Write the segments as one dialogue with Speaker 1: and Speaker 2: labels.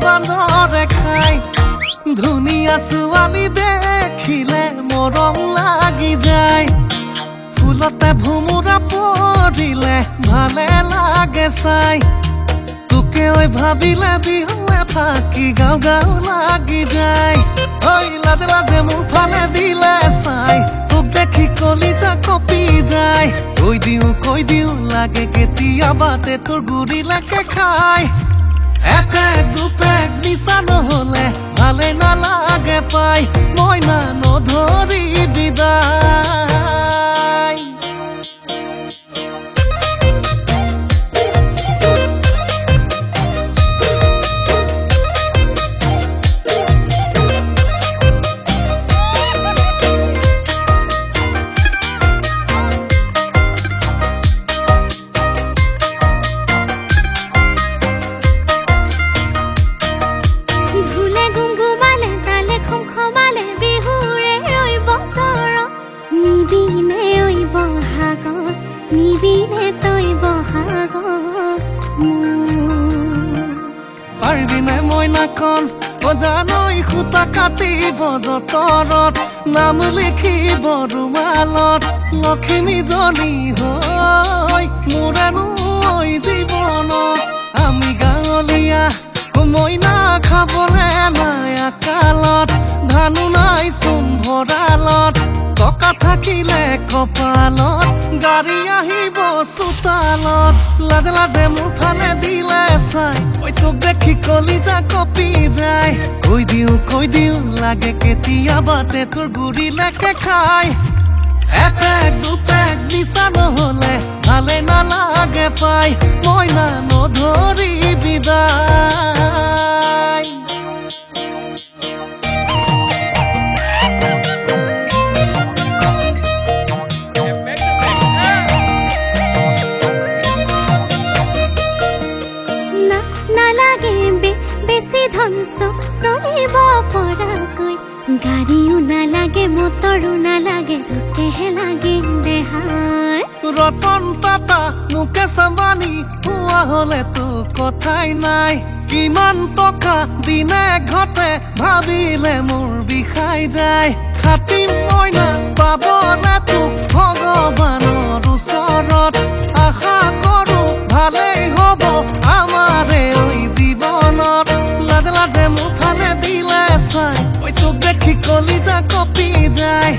Speaker 1: বান্দৰে খাই ধুনীয়া ছোৱালী দেখিলে মৰম লাগি যায় ফুলতে ভুমুৰা পৰিলে ভালে লাগে চাই তোকে ঐ ভাবিলে বিহুৱে ফাকি গাও গাও লাগি যায় ঐ লাজে লাজে মোৰ ফালে দিলে চাই তোক দেখি কলিজা কপি যায় কৈ দিওঁ লাগে কেতিয়াবাতে তোৰ গুৰিলৈকে খাই এপেক দুপেক নিচা নহলে ভালে নালাগে পাই মইনা নধৰি বিদায় জানৈ খুটা কাটিব যতৰত নাম লিখিব ৰুমালত লক্ষ্মীজনী হৈ মোৰেনো জীৱনত আমি গাঁৱলীয়া মইনা খাবলে নাই আকালত ধানো নাই চোন ভঁৰালত টকা থাকিলে কপালত গাড়ী আহিব চোতালত লাজে লাজে মোৰ ফালে দিলে চাই ঐ তোক দেখি কলিজা কপি যায় কৈ দিওঁ লাগে কেতিয়াবাতে তোৰ গুৰিলৈকে খাই এপেক দুপেক নিচা নহলে ভালে নালাগে পাই মইনা নধৰি বিদায় চলিব পৰাকৈ গাড়ীও নালাগে মটৰো নালাগে তোকেহে লাগে দেহাই ৰতন টাটা মুকেশ আম্বানী হোৱা হলেতো কথাই নাই কিমান টকা দিনে ঘটে ভাবিলে মোৰ বিষাই যায় খাটি মইনা পাবনে তোক ভগৱানৰ ওচৰত আশা কৰো ভালেই হ'ব আমাৰে ঐ জীৱনত লাজে লাজে মোৰ ফালে দিলে চাই ঐ তোক দেখি কলিজা কপি যায়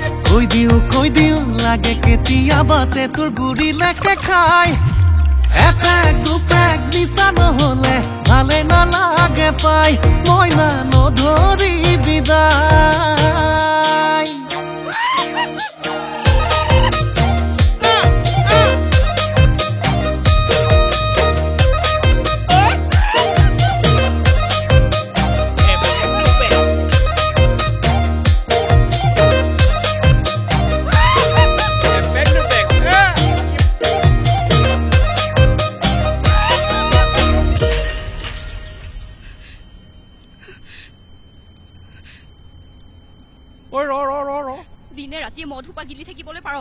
Speaker 1: কৈ দিওঁ লাগে কেতিয়াবাতে তোৰ গুৰিলৈকে খাই এপেক দুপেক নিচা নহলে ভালে নালাগে পাই মইনা নধৰি বিদায়
Speaker 2: দিনে ৰাতিয়ে মধুপা গিলি থাকিবলৈ পাৰ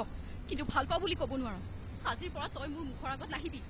Speaker 2: কিন্তু ভাল পাওঁ বুলি ক'ব নোৱাৰ আজিৰ পৰা তই মোৰ মুখৰ আগত নাহিবি